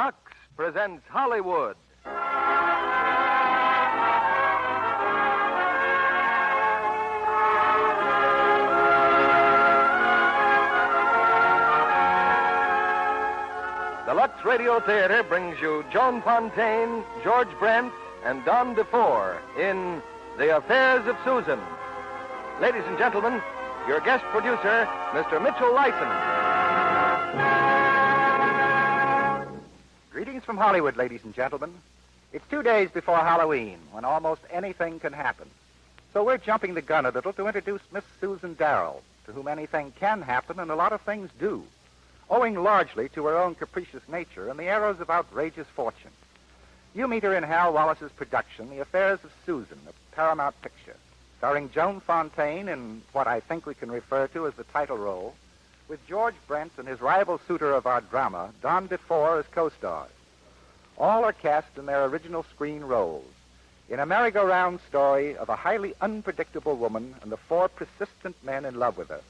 Lux presents Hollywood. The Lux Radio Theater brings you Joan Fontaine, George Brent, and Don DeFore in The Affairs of Susan. Ladies and gentlemen, your guest producer, Mr. Mitchell Lyson. Greetings from Hollywood, ladies and gentlemen. It's 2 days before Halloween, when almost anything can happen. So we're jumping the gun a little to introduce Miss Susan Darell, to whom anything can happen and a lot of things do, owing largely to her own capricious nature and the arrows of outrageous fortune. You meet her in Hal Wallace's production, The Affairs of Susan, a Paramount picture, starring Joan Fontaine in what I think we can refer to as the title role, with George Brent and his rival suitor of our drama, Don DeFore, as co-stars. All are cast in their original screen roles, in a merry-go-round story of a highly unpredictable woman and the four persistent men in love with her.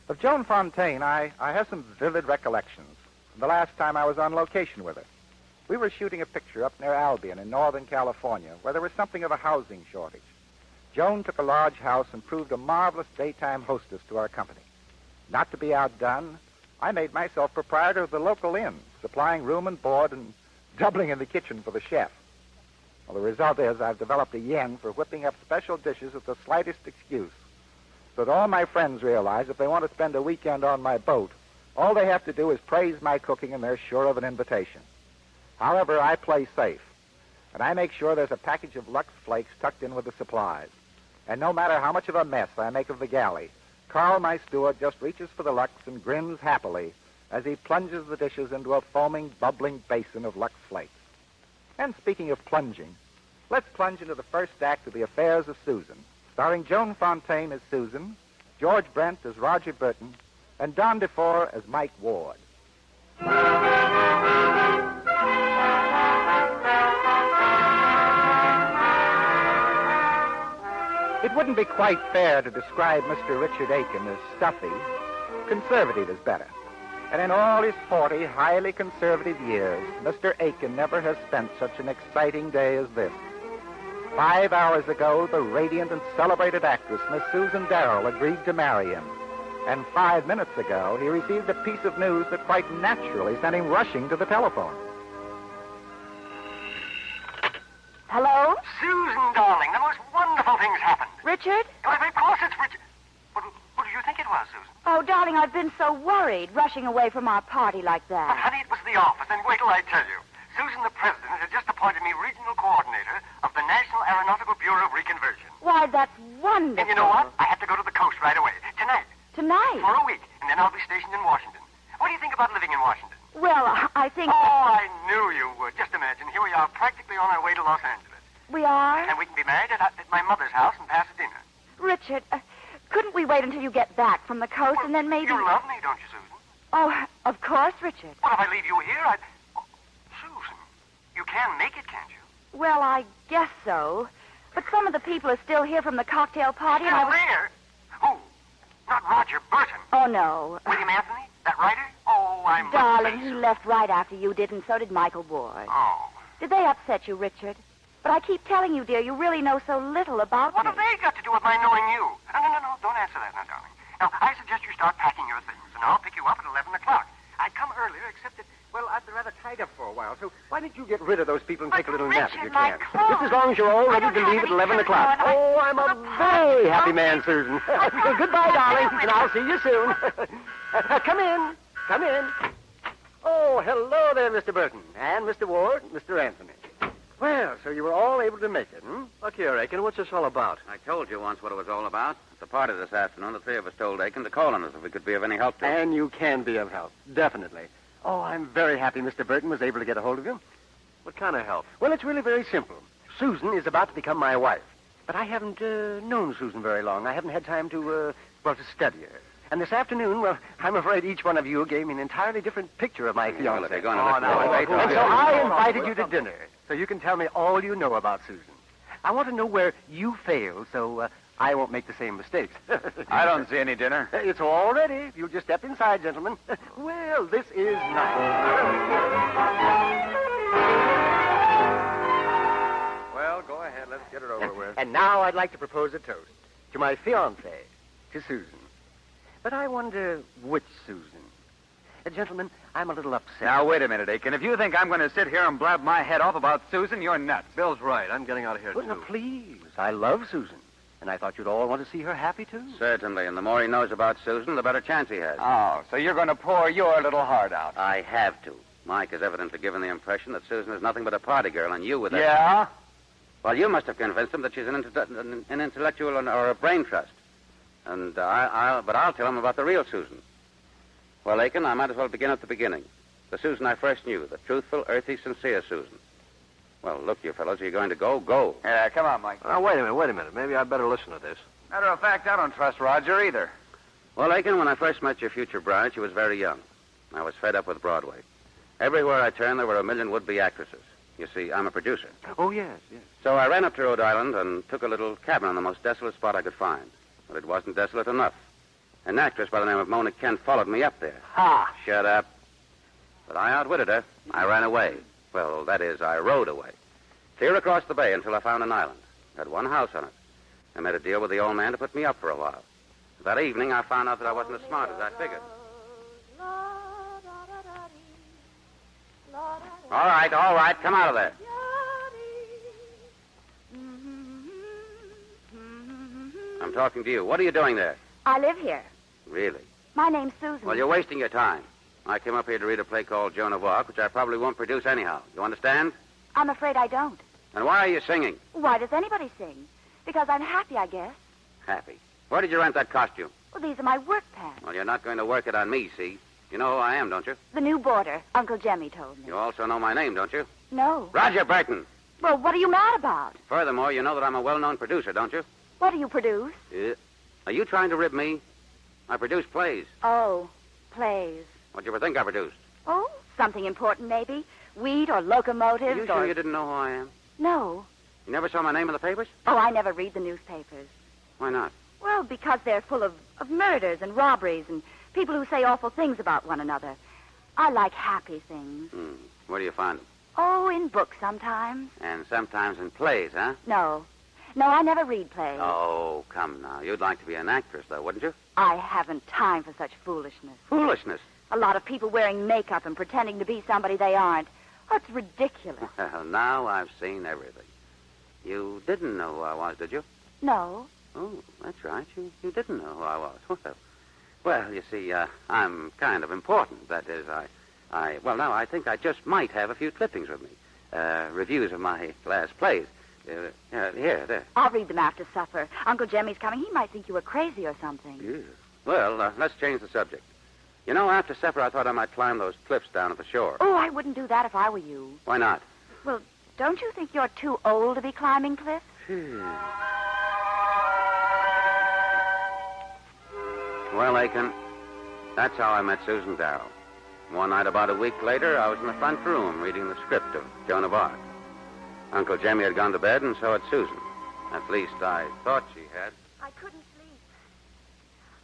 Of Joan Fontaine, I have some vivid recollections from the last time I was on location with her. We were shooting a picture up near Albion in Northern California, where there was something of a housing shortage. Joan took a large house and proved a marvelous daytime hostess to our company. Not to be outdone, I made myself proprietor of the local inn, supplying room and board and doubling in the kitchen for the chef. Well, the result is I've developed a yen for whipping up special dishes at the slightest excuse, so that all my friends realize if they want to spend a weekend on my boat, all they have to do is praise my cooking and they're sure of an invitation. However, I play safe, and I make sure there's a package of Lux Flakes tucked in with the supplies. And no matter how much of a mess I make of the galley, Carl, my steward, just reaches for the Lux and grins happily as he plunges the dishes into a foaming, bubbling basin of Lux Flakes. And speaking of plunging, let's plunge into the first act of The Affairs of Susan, starring Joan Fontaine as Susan, George Brent as Roger Berton, and Don DeFore as Mike Ward. It wouldn't be quite fair to describe Mr. Richard Aiken as stuffy. Conservative is better. And in all his 40 highly conservative years, Mr. Aiken never has spent such an exciting day as this. 5 hours ago, the radiant and celebrated actress, Miss Susan Darell, agreed to marry him. And 5 minutes ago, he received a piece of news that quite naturally sent him rushing to the telephone. Hello? Susan, darling, the most wonderful thing's happened. Richard? Of course it's Richard. What did you think it was, Susan? Oh, darling, I've been so worried, rushing away from our party like But, that. honey, it was the office, and wait till I tell you. Susan, the president, has just appointed me regional coordinator of the National Aeronautical Bureau of Reconversion. Why, that's wonderful. And you know what? I have to go to the coast right away. Tonight. Tonight? For a week, and then I'll be stationed in Washington. What do you think about living in Washington? Well, I think... Oh, I knew you would. Just imagine, here we are practically on our way to Los Angeles. We are? And we can be married at my mother's house in Pasadena. Richard, couldn't we wait until you get back from the coast and then maybe... You love me, don't you, Susan? Oh, of course, Richard. Well, if I leave you here, Oh, Susan, you can make it, can't you? Well, I guess so. But some of the people are still here from the cocktail party. Still and there? Who? Not Roger Berton. Oh, no. William Anthony? That writer? Oh, I'm... Darling, he left right after you did, and so did Michael Ward. Oh. Did they upset you, Richard? But I keep telling you, dear, you really know so little about What me. have they got to do with my knowing you? No, don't answer that now, darling. Now, I suggest you start packing your things, and I'll pick you up at 11 o'clock. I'd come earlier, except that, well, I've been rather tied up for a while, so why don't you get rid of those people and take a little nap if you can? Just as long as you're all ready to leave at 11 o'clock. Oh, I'm a very happy man, Susan. Goodbye, darling, and I'll see you soon. Come in. Come in. Oh, hello there, Mr. Berton, and Mr. Ward, and Mr. Anthony. Well, so you were all able to make it, hmm? Look here, Aiken, what's this all about? I told you once what it was all about. At the party this afternoon, the three of us told Aiken to call on us if we could be of any help to him. And you can be of help, definitely. Oh, I'm very happy Mr. Berton was able to get a hold of you. What kind of help? Well, it's really very simple. Susan is about to become my wife. But I haven't known Susan very long. I haven't had time to study her. And this afternoon, well, I'm afraid each one of you gave me an entirely different picture of my fiancée. Well, if you're going to listen to now, debate, And so I invited you to dinner, so you can tell me all you know about Susan. I want to know where you failed, so I won't make the same mistakes. I don't see any dinner. It's all ready. You'll just step inside, gentlemen. Well, this is nice. Now I'd like to propose a toast to my fiancée, to Susan. But I wonder which Susan. Gentlemen, I'm a little upset. Now, wait a minute, Aiken. If you think I'm going to sit here and blab my head off about Susan, you're nuts. Bill's right. I'm getting out of here, Well, too. now, please. I love Susan. And I thought you'd all want to see her happy, too. Certainly, and the more he knows about Susan, the better chance he has. Oh, so you're going to pour your little heart out. I have to. Mike has evidently given the impression that Susan is nothing but a party girl, and you with that. Yeah? Well, you must have convinced him that she's an intellectual or a brain trust. And I'll tell him about the real Susan. Well, Aiken, I might as well begin at the beginning. The Susan I first knew, the truthful, earthy, sincere Susan. Well, look, you fellows, are you going to go? Go. Yeah, come on, Mike. Now, wait a minute. Maybe I'd better listen to this. Matter of fact, I don't trust Roger either. Well, Aiken, when I first met your future bride, she was very young. I was fed up with Broadway. Everywhere I turned, there were a million would-be actresses. You see, I'm a producer. Oh, yes. So I ran up to Rhode Island and took a little cabin on the most desolate spot I could find. But it wasn't desolate enough. An actress by the name of Mona Kent followed me up there. Ha! Shut up. But I outwitted her. I ran away. Well, that is, I rode away. Clear across the bay until I found an island. It had one house on it. I made a deal with the old man to put me up for a while. That evening, I found out that I wasn't as smart as I figured. All right. Come out of there. I'm talking to you. What are you doing there? I live here. Really? My name's Susan. Well, you're wasting your time. I came up here to read a play called Joan of Arc, which I probably won't produce anyhow. You understand? I'm afraid I don't. And why are you singing? Why does anybody sing? Because I'm happy, I guess. Happy. Where did you rent that costume? Well, these are my work pants. Well, you're not going to work it on me, see? You know who I am, don't you? The new boarder, Uncle Jemmy told me. You also know my name, don't you? No. Roger Berton. Well, what are you mad about? Furthermore, you know that I'm a well-known producer, don't you? What do you produce? Are you trying to rib me? I produce plays. Oh, plays. What do you ever think I produced? Oh, something important, maybe. Wheat or locomotives Are you or... sure you didn't know who I am? No. You never saw my name in the papers? Oh, I never read the newspapers. Why not? Well, because they're full of murders and robberies and people who say awful things about one another. I like happy things. Where do you find them? Oh, in books sometimes. And sometimes in plays, huh? No, I never read plays. Oh, come now. You'd like to be an actress, though, wouldn't you? I haven't time for such foolishness. Foolishness? A lot of people wearing makeup and pretending to be somebody they aren't. Oh, it's ridiculous. Well, now I've seen everything. You didn't know who I was, did you? No. Oh, that's right. You didn't know who I was. Well, you see, I'm kind of important. That is, I think I just might have a few clippings with me. Reviews of my last plays. There. I'll read them after supper. Uncle Jemmy's coming. He might think you were crazy or something. Yeah. Well, let's change the subject. You know, after supper, I thought I might climb those cliffs down at the shore. Oh, I wouldn't do that if I were you. Why not? Well, don't you think you're too old to be climbing cliffs? Well, Aiken, that's how I met Susan Darell. One night about a week later, I was in the front room reading the script of Joan of Arc. Uncle Jemmy had gone to bed, and so had Susan. At least I thought she had. I couldn't sleep.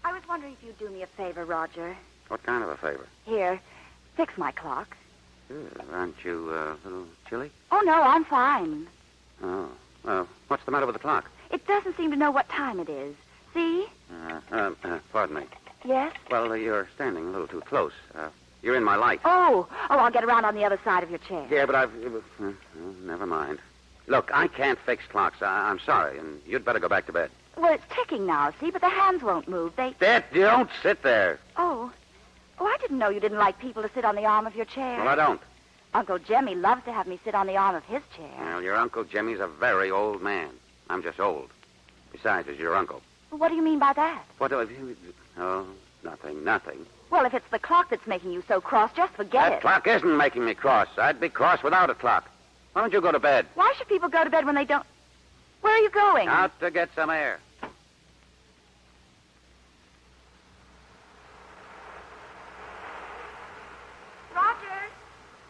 I was wondering if you'd do me a favor, Roger. What kind of a favor? Here, fix my clock. Aren't you a little chilly? Oh, no, I'm fine. Oh. Well, what's the matter with the clock? It doesn't seem to know what time it is. See? Pardon me. Yes? Well, you're standing a little too close. You're in my light. Oh, I'll get around on the other side of your chair. Yeah, but never mind. Look, I can't fix clocks. I'm sorry, and you'd better go back to bed. Well, it's ticking now, see, but the hands won't move. Don't sit there. Oh, I didn't know you didn't like people to sit on the arm of your chair. Well, I don't. Uncle Jemmy loves to have me sit on the arm of his chair. Well, your Uncle Jemmy's a very old man. I'm just old. Besides, he's your uncle. What do you mean by that? What do you... Oh, nothing. Well, if it's the clock that's making you so cross, just forget That it. clock isn't making me cross. I'd be cross without a clock. Why don't you go to bed? Why should people go to bed when they don't... Where are you going? Out to get some air.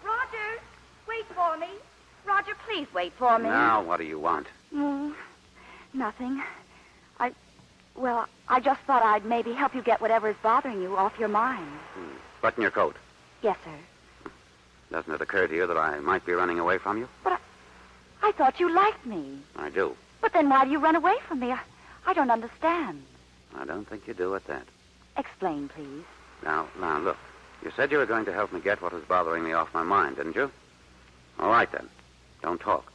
Roger, wait for me. Roger, please wait for me. Now, what do you want? Nothing. I just thought I'd maybe help you get whatever is bothering you off your mind. Button your coat. Yes, sir. Doesn't it occur to you that I might be running away from you? But I thought you liked me. I do. But then why do you run away from me? I don't understand. I don't think you do at that. Explain, please. Now, look. You said you were going to help me get what was bothering me off my mind, didn't you? All right, then. Don't talk.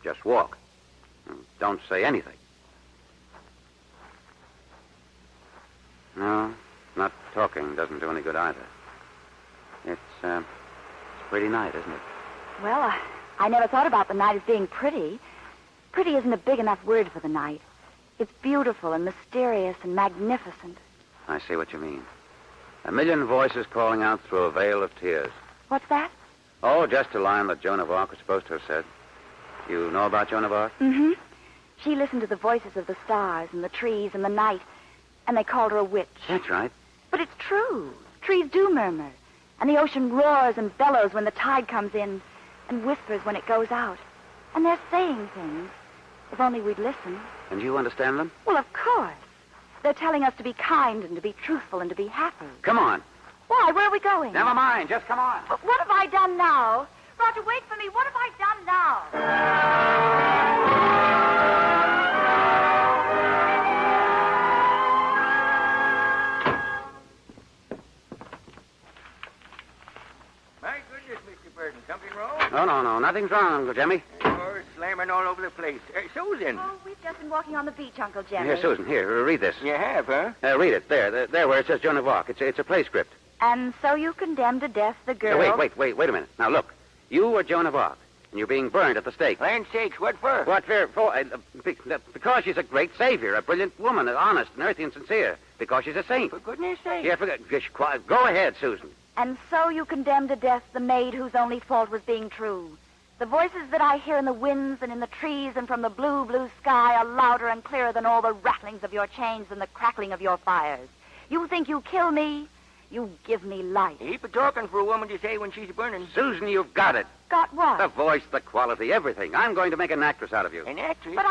Just walk. And don't say anything. No, not talking doesn't do any good either. It's pretty night, isn't it? Well, I never thought about the night as being pretty. Pretty isn't a big enough word for the night. It's beautiful and mysterious and magnificent. I see what you mean. A million voices calling out through a veil of tears. What's that? Oh, just a line that Joan of Arc was supposed to have said. You know about Joan of Arc? Mm-hmm. She listened to the voices of the stars and the trees and the night, and they called her a witch. That's right. But it's true. Trees do murmur, and the ocean roars and bellows when the tide comes in, and whispers when it goes out. And they're saying things. If only we'd listen. And you understand them? Well, of course. They're telling us to be kind and to be truthful and to be happy. Come on. Why? Where are we going? Never mind. Just come on. But what have I done now? Roger, wait for me. What have I done now? My goodness, Mr. Burton. Something wrong? Oh, no. Nothing's wrong, Uncle Jimmy. You're slamming all over the place. Susan. Oh, we've just been walking on the beach, Uncle Jimmy. Here, Susan. Here, read this. You have, huh? Read it. There where it says Joan of Arc. It's a play script. And so you condemned to death the girl... Wait a minute. Now, look. You are Joan of Arc, and you're being burned at the stake. Land sakes, what for? What for? Because she's a great savior, a brilliant woman, honest and earthy and sincere. Because she's a saint. For goodness sake. Yeah, go ahead, Susan. And so you condemned to death the maid whose only fault was being true. The voices that I hear in the winds and in the trees and from the blue, blue sky are louder and clearer than all the rattlings of your chains and the crackling of your fires. You think you kill me? You give me life. A heap of talking for a woman to say when she's burning. Susan, you've got it. Got what? The voice, the quality, everything. I'm going to make an actress out of you. An actress? But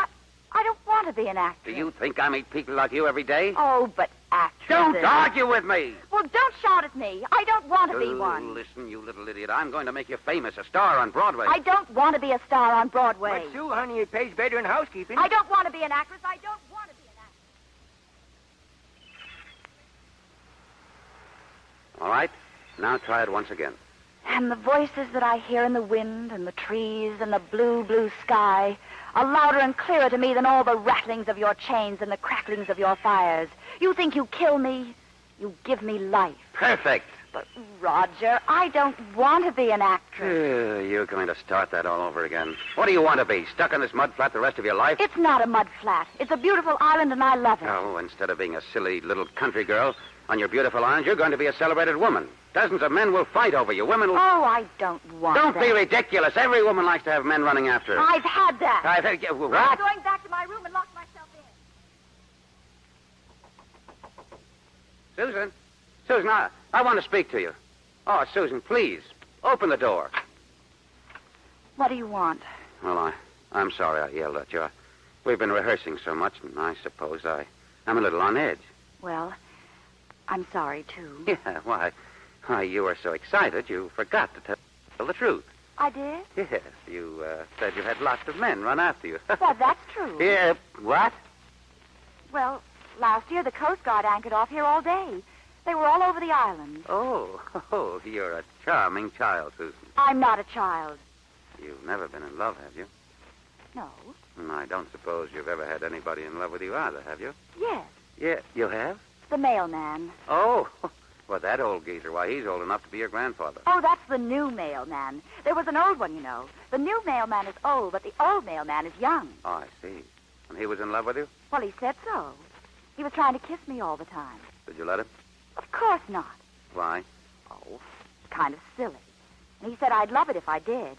I don't want to be an actress. Do you think I meet people like you every day? Oh, but actresses... Don't argue with me. Well, don't shout at me. I don't want to be one. Listen, you little idiot. I'm going to make you famous, a star on Broadway. I don't want to be a star on Broadway. But, Sue, honey, it pays better in housekeeping. I don't want to be an actress. I don't want to be an actress. All right. Now try it once again. And the voices that I hear in the wind and the trees and the blue, blue sky are louder and clearer to me than all the rattlings of your chains and the cracklings of your fires. You think you kill me? You give me life. Perfect. But, Roger, I don't want to be an actress. You're going to start that all over again. What do you want to be? Stuck on this mud flat the rest of your life? It's not a mud flat. It's a beautiful island, and I love it. Oh, instead of being a silly little country girl on your beautiful island, you're going to be a celebrated woman. Dozens of men will fight over you. Women will... Oh, I don't want Don't that. be ridiculous. Every woman likes to have men running after her. I've had that. What? I'm going back to my room and lock myself in. Susan, I want to speak to you. Oh, Susan, please, open the door. What do you want? Well, I'm sorry I yelled at you. We've been rehearsing so much, and I suppose I'm a little on edge. Well, I'm sorry, too. Yeah, why, you were so excited you forgot to tell the truth. I did? Yes, you said you had lots of men run after you. Well, that's true. Yeah, what? Well, last year the Coast Guard anchored off here all day. They were all over the island. Oh, you're a charming child, Susan. I'm not a child. You've never been in love, have you? No. And I don't suppose you've ever had anybody in love with you either, have you? Yes. Yeah, you have? The mailman. Oh, well, that old geezer, why, he's old enough to be your grandfather. Oh, that's the new mailman. There was an old one, you know. The new mailman is old, but the old mailman is young. Oh, I see. And he was in love with you? Well, he said so. He was trying to kiss me all the time. Did you let him? Of course not. Why? Oh, kind of silly. And he said I'd love it if I did.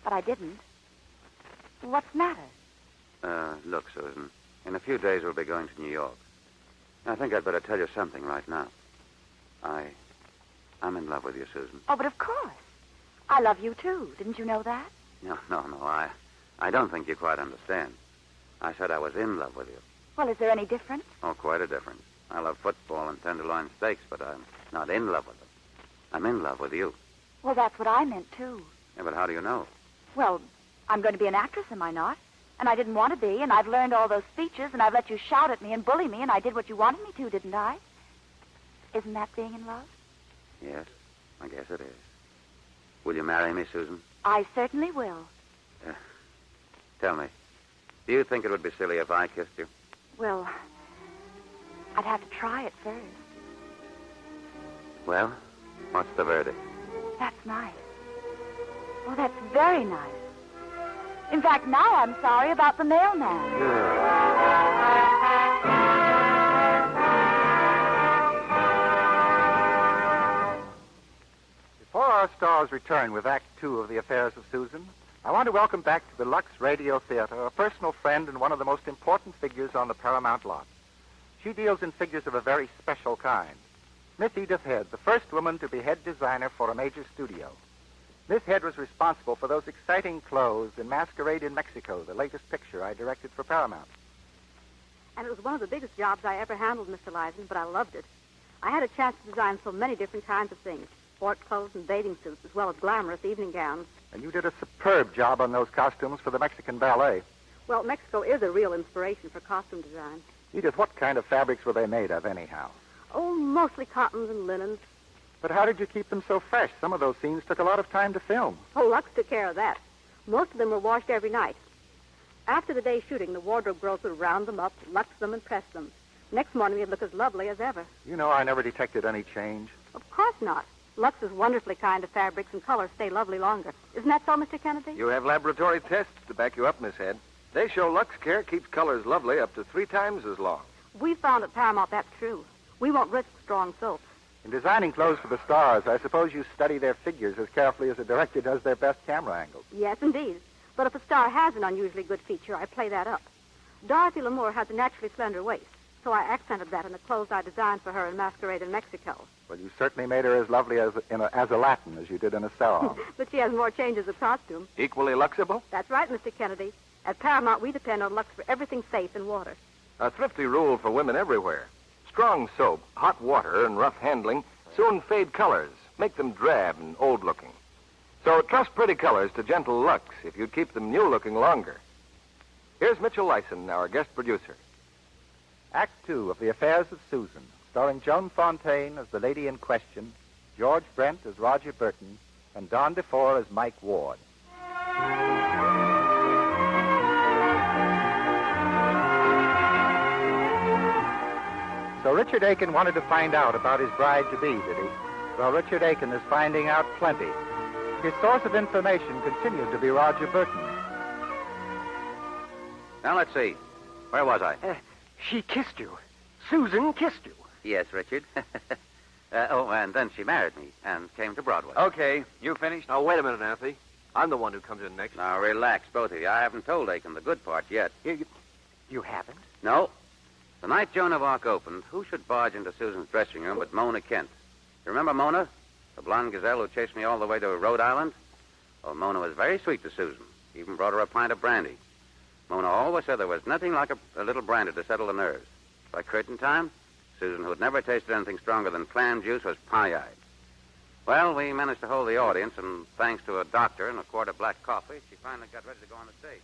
But I didn't. What's the matter? Look, Susan, in a few days we'll be going to New York. I think I'd better tell you something right now. I'm in love with you, Susan. Oh, but of course. I love you, too. Didn't you know that? No, I don't think you quite understand. I said I was in love with you. Well, is there any difference? Oh, quite a difference. I love football and tenderloin steaks, but I'm not in love with them. I'm in love with you. Well, that's what I meant, too. Yeah, but how do you know? Well, I'm going to be an actress, am I not? And I didn't want to be, and I've learned all those speeches, and I've let you shout at me and bully me, and I did what you wanted me to, didn't I? Isn't that being in love? Yes, I guess it is. Will you marry me, Susan? I certainly will. Tell me, do you think it would be silly if I kissed you? Well, I'd have to try it first. Well, what's the verdict? That's nice. Oh, that's very nice. In fact, now I'm sorry about the mailman. Before our stars return with Act Two of The Affairs of Susan, I want to welcome back to the Lux Radio Theater a personal friend and one of the most important figures on the Paramount lot. She deals in figures of a very special kind. Miss Edith Head, the first woman to be head designer for a major studio. Miss Head was responsible for those exciting clothes in Masquerade in Mexico, the latest picture I directed for Paramount. And it was one of the biggest jobs I ever handled, Mr. Lyson, but I loved it. I had a chance to design so many different kinds of things, sport clothes and bathing suits, as well as glamorous evening gowns. And you did a superb job on those costumes for the Mexican ballet. Well, Mexico is a real inspiration for costume design. Edith, what kind of fabrics were they made of, anyhow? Oh, mostly cottons and linens. But how did you keep them so fresh? Some of those scenes took a lot of time to film. Oh, Lux took care of that. Most of them were washed every night. After the day's shooting, the wardrobe girls would round them up, lux them, and press them. Next morning, they'd look as lovely as ever. You know, I never detected any change. Of course not. Lux is wonderfully kind to fabrics, and colors stay lovely longer. Isn't that so, Mr. Kennedy? You have laboratory tests to back you up, Miss Head. They show Lux Care keeps colors lovely up to 3 times as long. We found at Paramount that's true. We won't risk strong soaps. In designing clothes for the stars, I suppose you study their figures as carefully as a director does their best camera angles. Yes, indeed. But if a star has an unusually good feature, I play that up. Dorothy Lamour has a naturally slender waist, so I accented that in the clothes I designed for her in Masquerade in Mexico. Well, you certainly made her as lovely as a Latin as you did in a sarong. But she has more changes of costume. Equally luxable? That's right, Mr. Kennedy. At Paramount, we depend on Lux for everything safe in water. A thrifty rule for women everywhere. Strong soap, hot water, and rough handling soon fade colors, make them drab and old-looking. So trust pretty colors to gentle Lux if you'd keep them new-looking longer. Here's Mitchell Lyson, our guest producer. Act Two of The Affairs of Susan, starring Joan Fontaine as the lady in question, George Brent as Roger Berton, and Don DeFore as Mike Ward. So Richard Aiken wanted to find out about his bride-to-be, did he? Well, Richard Aiken is finding out plenty. His source of information continued to be Roger Berton. Now, let's see. Where was I? She kissed you. Susan kissed you. Yes, Richard. And then she married me and came to Broadway. Okay, you finished? Now, wait a minute, Anthony. I'm the one who comes in next. Now, relax, both of you. I haven't told Aiken the good part yet. You haven't? No. The night Joan of Arc opened, who should barge into Susan's dressing room but Mona Kent? You remember Mona? The blonde gazelle who chased me all the way to Rhode Island? Well, Mona was very sweet to Susan. Even brought her a pint of brandy. Mona always said there was nothing like a little brandy to settle the nerves. By curtain time, Susan, who had never tasted anything stronger than clam juice, was pie-eyed. Well, we managed to hold the audience, and thanks to a doctor and a quart of black coffee, she finally got ready to go on the stage.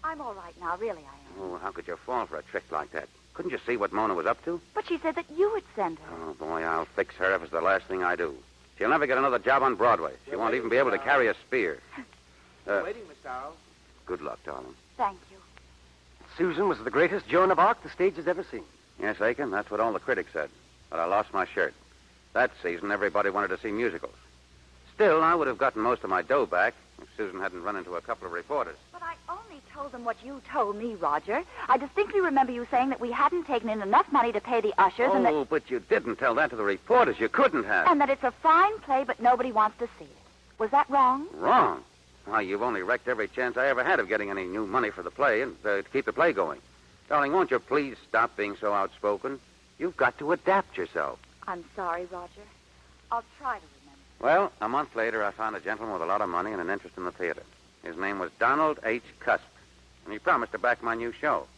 I'm all right now, really I am. Oh, how could you fall for a trick like that? Couldn't you see what Mona was up to? But she said that you would send her. Oh, boy, I'll fix her if it's the last thing I do. She'll never get another job on Broadway. She won't even be able to carry a spear. Waiting, Miss Darell. Good luck, darling. Thank you. Susan was the greatest Joan of Arc the stage has ever seen. Yes, Aiken, that's what all the critics said. But I lost my shirt. That season, everybody wanted to see musicals. Still, I would have gotten most of my dough back if Susan hadn't run into a couple of reporters. But I only told them what you told me, Roger. I distinctly remember you saying that we hadn't taken in enough money to pay the ushers and that... Oh, but you didn't tell that to the reporters. You couldn't have. And that it's a fine play, but nobody wants to see it. Was that wrong? Wrong? Why, you've only wrecked every chance I ever had of getting any new money for the play and to keep the play going. Darling, won't you please stop being so outspoken? You've got to adapt yourself. I'm sorry, Roger. I'll try to remember. Well, a month later, I found a gentleman with a lot of money and an interest in the theater. His name was Donald H. Cusp, and he promised to back my new show.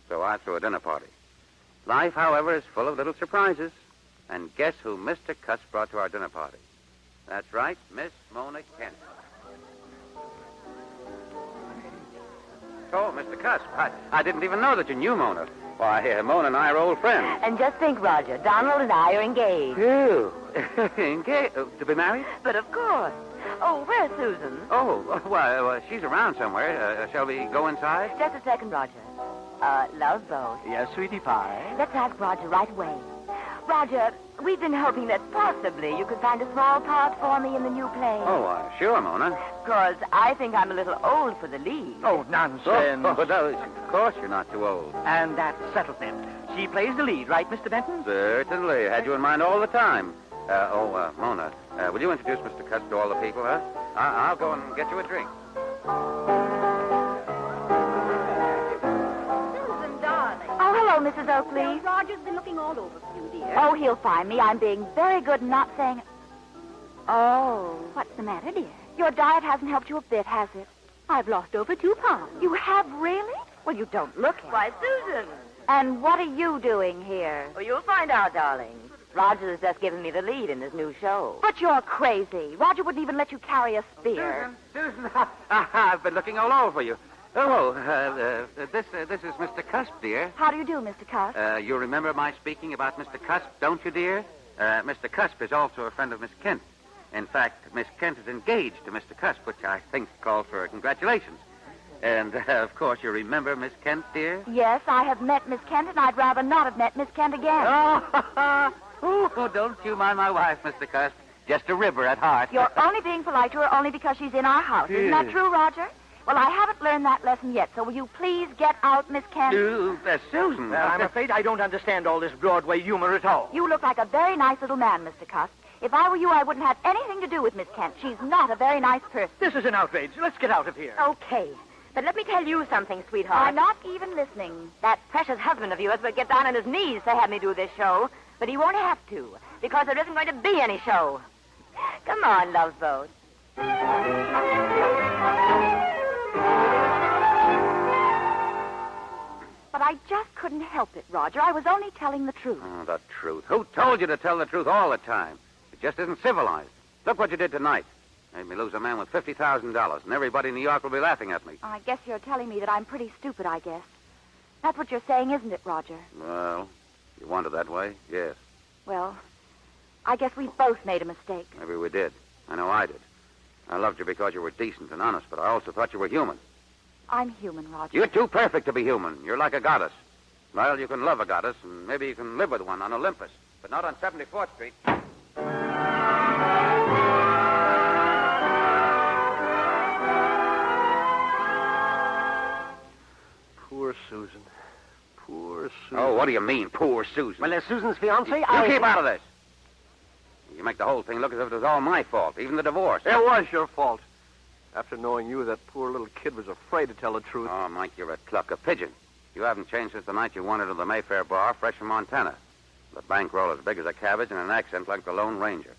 So I threw a dinner party. Life, however, is full of little surprises. And guess who Mr. Cusp brought to our dinner party? That's right, Miss Mona Kent. Oh, Mr. Cusp. I didn't even know that you knew Mona. Why, Mona and I are old friends. And just think, Roger, Donald and I are engaged. You? Engaged? To be married? But of course. Oh, where's Susan? Oh, well, she's around somewhere. Shall we go inside? Just a second, Roger. Love boat. Yes, sweetie pie. Let's ask Roger right away. Roger, we've been hoping that possibly you could find a small part for me in the new play. Oh, sure, Mona. Because I think I'm a little old for the lead. Oh, nonsense. But of course you're not too old. And that's settled then. She plays the lead, right, Mr. Benton? Certainly. Had you in mind all the time. Mona, will you introduce Mr. Cusp to all the people, huh? I'll go and get you a drink. Susan, darling. Oh, hello, Mrs. Oakley. Well, Roger's been looking all over for you, dear. Oh, he'll find me. I'm being very good and not saying... Oh. What's the matter, dear? Your diet hasn't helped you a bit, has it? I've lost over 2 pounds. You have really? Well, you don't look it. Why, Susan. And what are you doing here? Well, you'll find out, darling. Roger has just given me the lead in this new show. But you're crazy. Roger wouldn't even let you carry a spear. Susan, I've been looking all over for you. Oh, this is Mr. Cusp, dear. How do you do, Mr. Cusp? You remember my speaking about Mr. Cusp, don't you, dear? Mr. Cusp is also a friend of Miss Kent. In fact, Miss Kent is engaged to Mr. Cusp, which I think calls for congratulations. And, of course, you remember Miss Kent, dear? Yes, I have met Miss Kent, and I'd rather not have met Miss Kent again. Oh, don't you mind my wife, Mr. Cusp. Just a ribber at heart. You're only being polite to her only because she's in our house. Isn't that true, Roger? Well, I haven't learned that lesson yet, so will you please get out, Miss Kent? Susan. Well, I'm afraid I don't understand all this Broadway humor at all. You look like a very nice little man, Mr. Cusp. If I were you, I wouldn't have anything to do with Miss Kent. She's not a very nice person. This is an outrage. Let's get out of here. Okay. But let me tell you something, sweetheart. I'm not even listening. That precious husband of yours would get down on his knees to have me do this show. But he won't have to, because there isn't going to be any show. Come on, Love Boat. But I just couldn't help it, Roger. I was only telling the truth. Oh, the truth. Who told you to tell the truth all the time? It just isn't civilized. Look what you did tonight. Made me lose a man with $50,000, and everybody in New York will be laughing at me. I guess you're telling me that I'm pretty stupid, I guess. That's what you're saying, isn't it, Roger? Well, you want it that way? Yes. Well, I guess we both made a mistake. Maybe we did. I know I did. I loved you because you were decent and honest, but I also thought you were human. I'm human, Roger. You're too perfect to be human. You're like a goddess. Well, you can love a goddess, and maybe you can live with one on Olympus, but not on 74th Street. Poor Susan. Poor Susan. Oh, what do you mean, poor Susan? Well, as Susan's fiancé, You keep out of this. You make the whole thing look as if it was all my fault, even the divorce. It was your fault. After knowing you, that poor little kid was afraid to tell the truth. Oh, Mike, you're a cluck, a pigeon. You haven't changed since the night you wandered to the Mayfair bar, fresh from Montana. The bankroll as big as a cabbage and an accent like the Lone Ranger.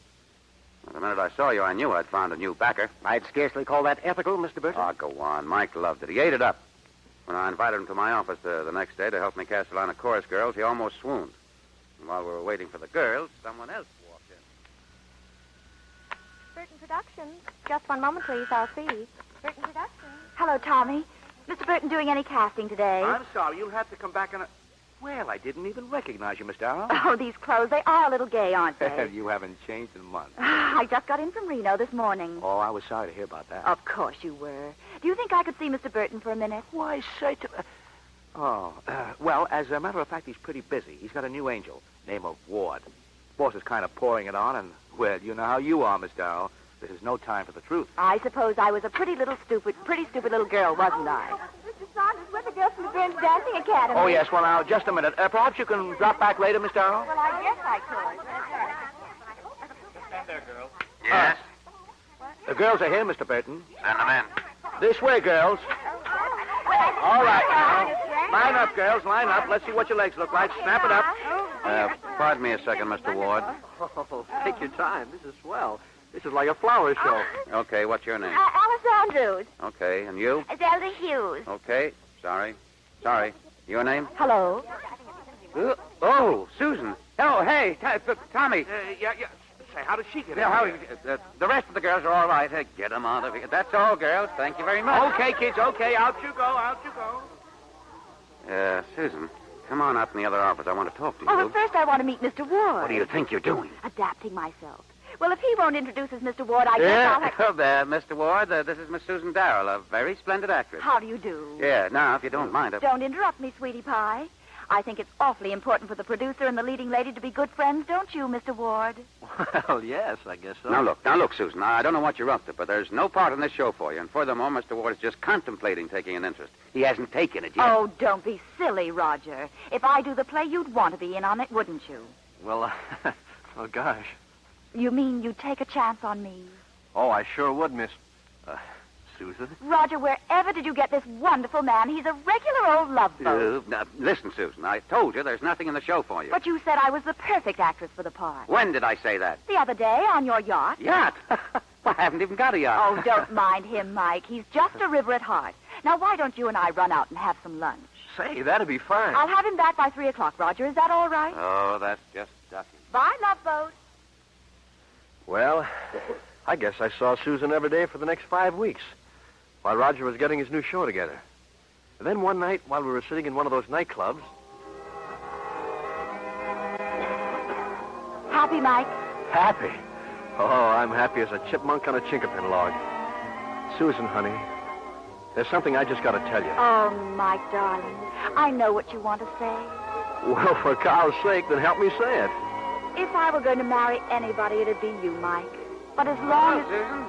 Well, the minute I saw you, I knew I'd found a new backer. I'd scarcely call that ethical, Mr. Burton. Oh, go on. Mike loved it. He ate it up. When I invited him to my office the next day to help me cast a line of chorus girls, he almost swooned. And while we were waiting for the girls, someone else walked in. Burton Productions. Just one moment, please. I'll see. Burton Productions. Hello, Tommy. Mr. Burton doing any casting today? I'm sorry. You'll have to come back and... Well, I didn't even recognize you, Miss Darell. Oh, these clothes, they are a little gay, aren't they? You haven't changed in months. I just got in from Reno this morning. Oh, I was sorry to hear about that. Of course you were. Do you think I could see Mr. Burton for a minute? Why, Seiter... well, as a matter of fact, he's pretty busy. He's got a new angel, name of Ward. Boss is kind of pouring it on, and, well, you know how you are, Miss Darell. This is no time for the truth. I suppose I was a pretty stupid little girl, wasn't I? Mr. Saunders, we're the girls from the Burns Dancing Academy. Oh, yes. Well, now, just a minute. Perhaps you can drop back later, Miss Darell? Well, I guess I could. Stand there, girl. Yes? The girls are here, Mr. Burton. Send them in. This way, girls. All right. Line up, girls. Line up. Let's see what your legs look like. Snap it up. Pardon me a second, Mr. Ward. Oh, take your time. This is swell. This is like a flower show. Okay, what's your name? Alice Andrews. Okay, and you? Zelda Hughes. Okay, sorry. Your name? Hello. Oh, Susan. Oh, hey, Tommy. Yeah. say? How did she get Yeah, in? the rest of the girls are all right. Get them out of here. That's all, girls. Thank you very much. Okay, kids, okay. Out you go. Susan, come on out in the other office. I want to talk to you. Oh, but first I want to meet Mr. Ward. What do you think you're doing? Adapting myself. Well, if he won't introduce us, Mr. Ward, I guess I'll have... Mr. Ward, this is Miss Susan Darell, a very splendid actress. How do you do? Yeah, now, if you don't mind... Don't interrupt me, sweetie pie. I think it's awfully important for the producer and the leading lady to be good friends, don't you, Mr. Ward? Well, yes, I guess so. Now, look, Susan, I don't know what you're up to, but there's no part in this show for you. And furthermore, Mr. Ward is just contemplating taking an interest. He hasn't taken it yet. Oh, don't be silly, Roger. If I do the play, you'd want to be in on it, wouldn't you? Well, oh, gosh. You mean you'd take a chance on me? Oh, I sure would, Miss... Susan? Roger, wherever did you get this wonderful man? He's a regular old love boat. Now, listen, Susan, I told you there's nothing in the show for you. But you said I was the perfect actress for the part. When did I say that? The other day, on your yacht. Yacht? I haven't even got a yacht. Oh, don't mind him, Mike. He's just a river at heart. Now, why don't you and I run out and have some lunch? Say, that'd be fine. I'll have him back by 3 o'clock, Roger. Is that all right? Oh, that's just ducking. Bye, love boat. Well, I guess I saw Susan every day for the next 5 weeks, while Roger was getting his new show together. And then one night, while we were sitting in one of those nightclubs... Happy, Mike? Happy? Oh, I'm happy as a chipmunk on a chinkapin log. Susan, honey, there's something I just got to tell you. Oh, Mike, darling, I know what you want to say. Well, for Carl's sake, then help me say it. If I were going to marry anybody, it'd be you, Mike. But as long as... Susan.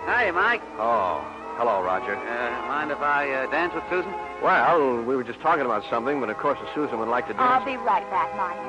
Hi, Mike. Oh, hello, Roger. Mind if I dance with Susan? Well, we were just talking about something, but of course Susan would like to dance. I'll be right back, Mike.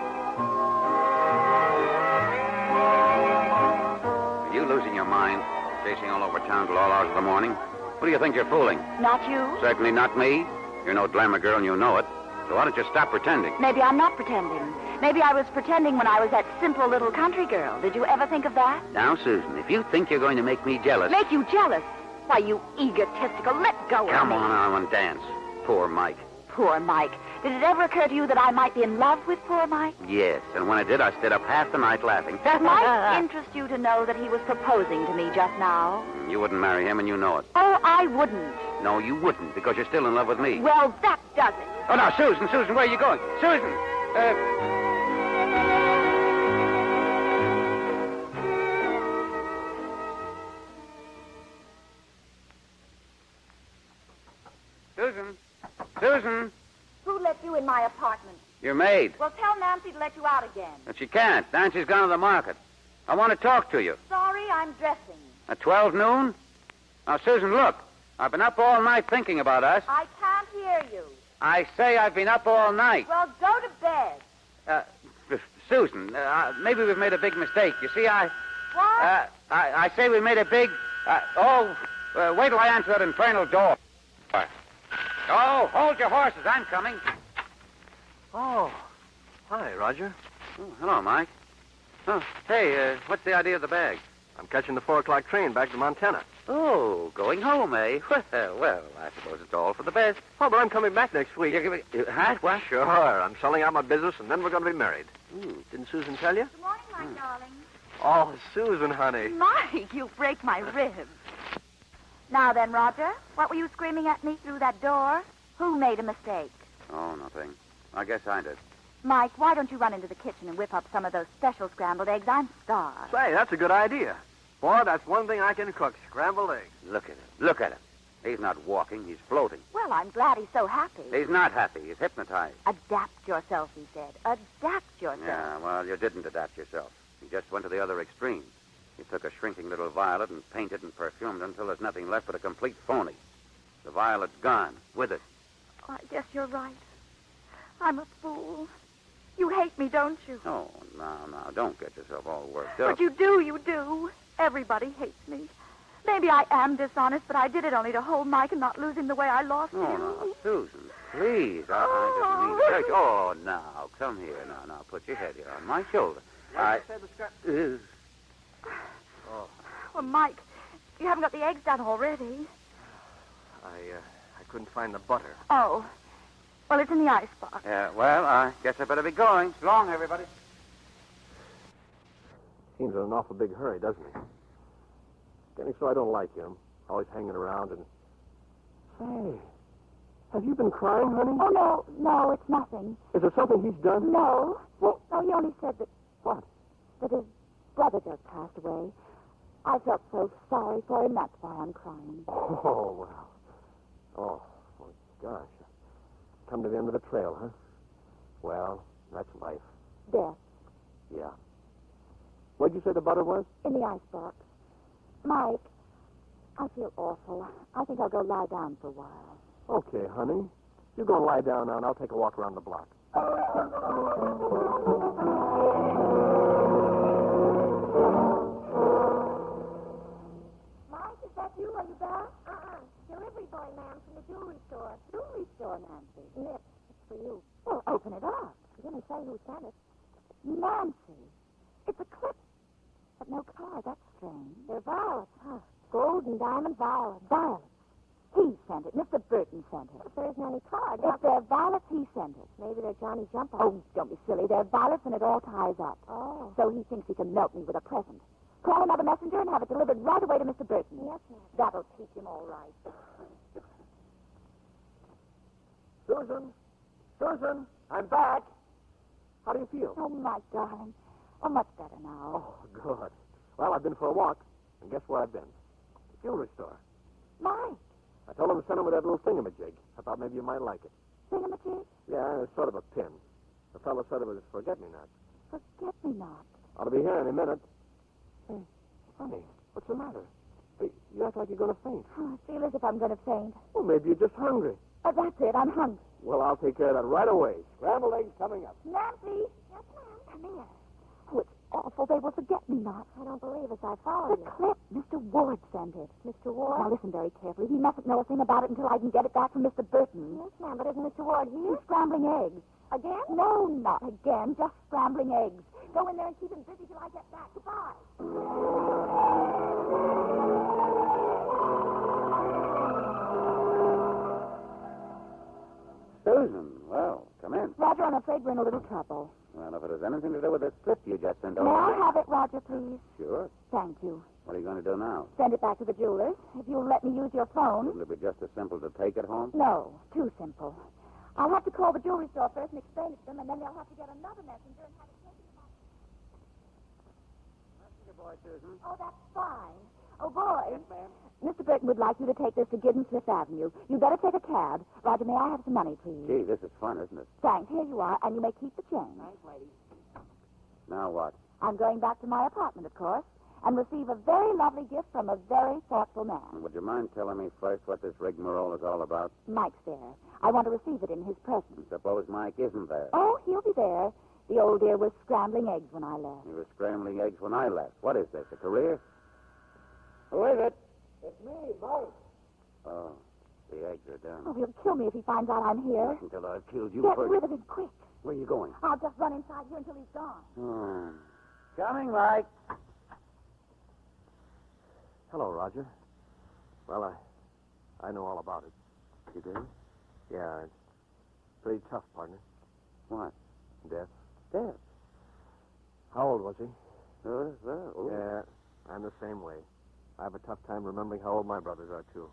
Are you losing your mind? Chasing all over town till all hours of the morning? Who do you think you're fooling? Not you? Certainly not me. You're no glamour girl and you know it. So why don't you stop pretending? Maybe I'm not pretending. Maybe I was pretending when I was that simple little country girl. Did you ever think of that? Now, Susan, if you think you're going to make me jealous... Make you jealous? Why, you egotistical, let go of me. Come on now and dance. Poor Mike. Poor Mike. Did it ever occur to you that I might be in love with poor Mike? Yes, and when I did, I stayed up half the night laughing. It might interest you to know that he was proposing to me just now. You wouldn't marry him, and you know it. Oh, I wouldn't. No, you wouldn't, because you're still in love with me. Well, that does it. Oh, now, Susan, where are you going? Susan! Susan! Who let you in my apartment? Your maid. Well, tell Nancy to let you out again. But she can't. Nancy's gone to the market. I want to talk to you. Sorry, I'm dressing. At 12 noon? Now, Susan, look. I've been up all night thinking about us. I can't hear you. I say I've been up all night. Well, go to bed. Susan, maybe we've made a big mistake. You see, What? I say we made a big... wait till I answer that infernal door. Oh, hold your horses. I'm coming. Oh, hi, Roger. Oh, hello, Mike. Oh, hey, what's the idea of the bag? I'm catching the 4 o'clock train back to Montana. Oh, going home, eh? Well, I suppose it's all for the best. Oh, but I'm coming back next week. Huh? What? Sure. I'm selling out my business, and then we're going to be married. Didn't Susan tell you? Good morning, my darling. Oh, Susan, honey. Mike, you break my ribs. Now then, Roger, what were you screaming at me through that door? Who made a mistake? Oh, nothing. I guess I did. Mike, why don't you run into the kitchen and whip up some of those special scrambled eggs? I'm starved. Say, that's a good idea. Boy, that's one thing I can cook, scrambled eggs. Look at him. Look at him. He's not walking. He's floating. Well, I'm glad he's so happy. He's not happy. He's hypnotized. Adapt yourself, he said. Adapt yourself. Yeah, well, you didn't adapt yourself. You just went to the other extreme. You took a shrinking little violet and painted and perfumed until there's nothing left but a complete phony. The violet's gone. With it. Oh, I guess you're right. I'm a fool. You hate me, don't you? Oh, now, don't get yourself all worked up. But you do. Everybody hates me. Maybe I am dishonest, but I did it only to hold Mike and not lose him the way I lost him. Oh, now, Susan, please. I just mean to hurt you. Oh, now, come here. Now, put your head here on my shoulder. Well, Mike, you haven't got the eggs done already. I couldn't find the butter. Oh. Well, it's in the icebox. Yeah, well, I guess I better be going. So long, everybody. Seems in an awful big hurry, doesn't he? Getting so I don't like him. Always hanging around and... Say, have you been crying, honey? Oh, no, it's nothing. Is there something he's done? No. Well... No, he only said that... What? That his brother just passed away. I felt so sorry for him, that's why I'm crying. Oh, well. Oh, gosh. Come to the end of the trail, huh? Well, that's life. Death. Yeah. What'd you say the butter was? In the icebox. Mike, I feel awful. I think I'll go lie down for a while. Okay, honey. You go and lie down now, and I'll take a walk around the block. Mike, is that you? Are you back? Delivery boy, ma'am, from the jewelry store. Jewelry store, Nancy. Nip, it's for you. Well, open it up. You didn't say who sent it. Nancy, it's a clip. But no card. That's strange. They're violets, huh? Gold and diamond violets. Violets. He sent it. Mr. Berton sent it. But there isn't any card. If they're violets, he sent it. Maybe they're Johnny Jump-Offs. Oh, don't be silly. They're violets, and it all ties up. Oh. So he thinks he can melt me with a present. Call another messenger and have it delivered right away to Mr. Berton. Yes, ma'am. That'll teach him all right. Susan, I'm back. How do you feel? Oh, my darling. Oh, much better now. Oh, good. Well, I've been for a walk, and guess where I've been? The jewelry store. Mike. I told him to send him with that little thingamajig. I thought maybe you might like it. Thingamajig? Yeah, it's sort of a pin. The fellow said it was forget-me-not. Forget-me-not. Ought to be here any minute. Hey, honey, what's the matter? Hey, you act like you're going to faint. Oh, I feel as if I'm going to faint. Well, maybe you're just hungry. That's it. I'm hungry. Well, I'll take care of that right away. Scrambled eggs coming up. Nancy. Yes, ma'am. Come here. Oh, it's awful. They will forget me not. I don't believe it. I followed you. The clip. Mr. Ward sent it. Mr. Ward? Now, listen very carefully. He mustn't know a thing about it until I can get it back from Mr. Burton. Yes, ma'am, but isn't Mr. Ward here? He's scrambling eggs. Again? No, not again. Just scrambling eggs. Go in there and keep him busy till I get back. Goodbye. Susan, well, come in. Roger, I'm afraid we're in a little trouble. Well, if it has anything to do with this clip you just sent over... May I have it, Roger, please? Sure. Thank you. What are you going to do now? Send it back to the jeweler's. If you'll let me use your phone. Wouldn't it be just as simple to take it home? No, too simple. I'll have to call the jewelry store first and explain it to them, and then they'll have to get another messenger and have it taken to my... Messenger boy, Susan. Oh, that's fine. Oh, boy. Yes, ma'am. Mr. Burton would like you to take this to Gibbons Fifth Avenue. You better take a cab. Roger, may I have some money, please? Gee, this is fun, isn't it? Thanks. Here you are, and you may keep the change. Thanks, lady. Now what? I'm going back to my apartment, of course, and receive a very lovely gift from a very thoughtful man. Would you mind telling me first what this rigmarole is all about? Mike's there. I want to receive it in his presence. Suppose Mike isn't there. Oh, he'll be there. The old dear was scrambling eggs when I left. He was scrambling eggs when I left. What is this, a career? Who is it? It's me, Mike. Oh, the eggs are done. Oh, he'll kill me if he finds out I'm here. Not until I've killed you Get first. rid of him quick. Where are you going? I'll just run inside here until he's gone. Coming, Mike. Hello, Roger. Well, I know all about it. You do? Yeah, it's pretty tough, partner. What? Death. Death? How old was he? Oh. Yeah, I'm the same way. I have a tough time remembering how old my brothers are, too.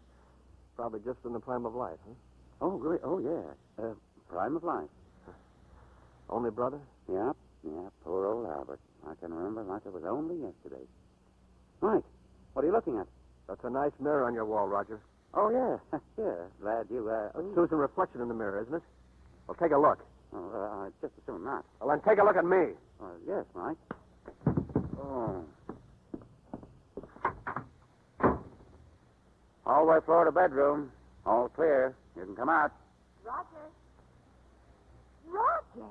Probably just in the prime of life, huh? Oh, great. Oh, yeah. Prime of life. Only brother? Yep. Poor old Albert. I can remember like it was only yesterday. Mike, what are you looking at? That's a nice mirror on your wall, Roger. Oh, yeah. Yeah. Glad you, Susan reflection in the mirror, isn't it? Well, take a look. Oh, just assume not. Well, then take a look at me. Yes, Mike. Oh. Hallway floor to bedroom. All clear. You can come out. Roger. Roger.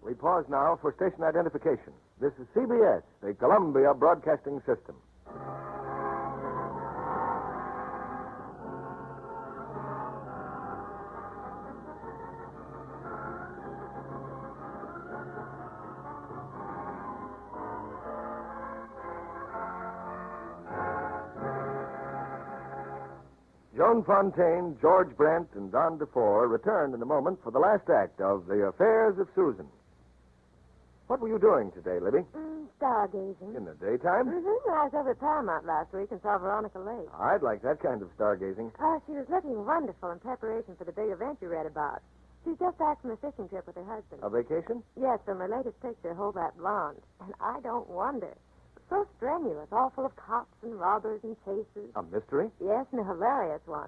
We pause now for station identification. This is CBS, the Columbia Broadcasting System. Joan Fontaine, George Brent, and Don DeFore returned in a moment for the last act of The Affairs of Susan. What were you doing today, Libby? Stargazing. In the daytime? Mm-hmm. I was over at Paramount last week and saw Veronica Lake. I'd like that kind of stargazing. Oh, she was looking wonderful in preparation for the big event you read about. She's just back from a fishing trip with her husband. A vacation? Yes, from her latest picture, Hold That Blonde. And I don't wonder. So strenuous, all full of cops and robbers and chases. A mystery? Yes, and a hilarious one.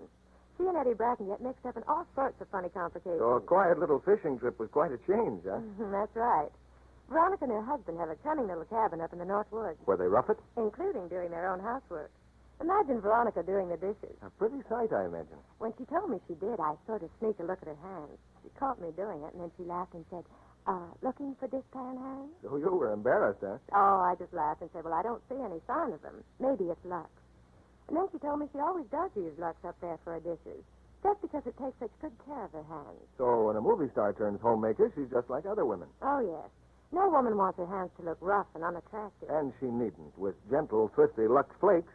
She and Eddie Bracken get mixed up in all sorts of funny complications. So a quiet little fishing trip was quite a change, huh? That's right. Veronica and her husband have a cunning little cabin up in the North Woods, Where they rough it? including doing their own housework. Imagine Veronica doing the dishes. A pretty sight, I imagine. When she told me she did, I sort of sneaked a look at her hands. She caught me doing it, and then she laughed and said, looking for dishpan hands? So you were embarrassed, huh? Oh, I just laughed and said, well, I don't see any sign of them. Maybe it's Lux. And then she told me she always does use Lux up there for her dishes, just because it takes such good care of her hands. So when a movie star turns homemaker, she's just like other women. Oh, yes. No woman wants her hands to look rough and unattractive. And she needn't. With gentle, twisty Lux Flakes,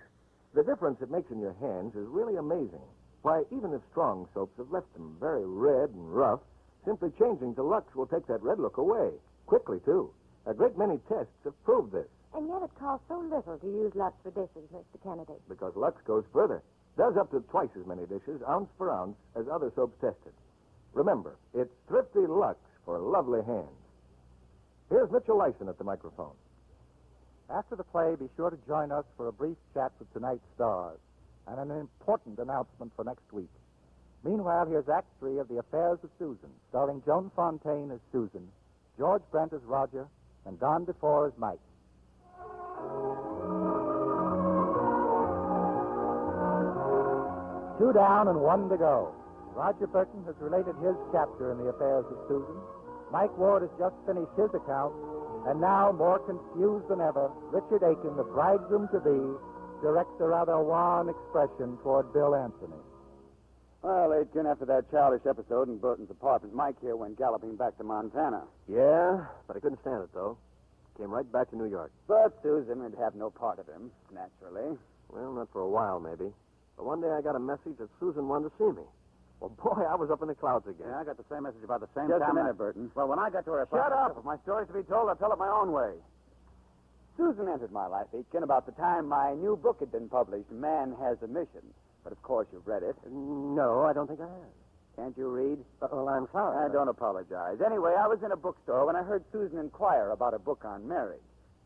the difference it makes in your hands is really amazing. Why, even if strong soaps have left them very red and rough, simply changing to Lux will take that red look away. Quickly, too. A great many tests have proved this. And yet it costs so little to use Lux for dishes, Mr. Kennedy. Because Lux goes further. Does up to twice as many dishes, ounce for ounce, as other soaps tested. Remember, it's thrifty Lux for lovely hands. Here's Mitchell Lyson at the microphone. After the play, be sure to join us for a brief chat with tonight's stars and an important announcement for next week. Meanwhile, here's Act 3 of The Affairs of Susan, starring Joan Fontaine as Susan, George Brent as Roger, and Don DeFore as Mike. 2 down and 1 to go. Roger Berton has related his chapter in The Affairs of Susan. Mike Ward has just finished his account. And now, more confused than ever, Richard Aiken, the bridegroom-to-be, directs a rather wan expression toward Bill Anthony. Well, Aiken, after that childish episode in Burton's apartment, Mike here went galloping back to Montana. Yeah, but I couldn't stand it, though. Came right back to New York. But Susan would have no part of him, naturally. Well, not for a while, maybe. But one day I got a message that Susan wanted to see me. Well, boy, I was up in the clouds again. Yeah, I got the same message about the same Just time. a minute, Burton. Well, when I got to her apartment... Shut up! If my story's to be told, I'll tell it my own way. Susan entered my life, Aiken, about the time my new book had been published, Man Has a Mission. But, of course, you've read it. No, I don't think I have. Can't you read? Well, I'm sorry. Don't apologize. Anyway, I was in a bookstore when I heard Susan inquire about a book on marriage.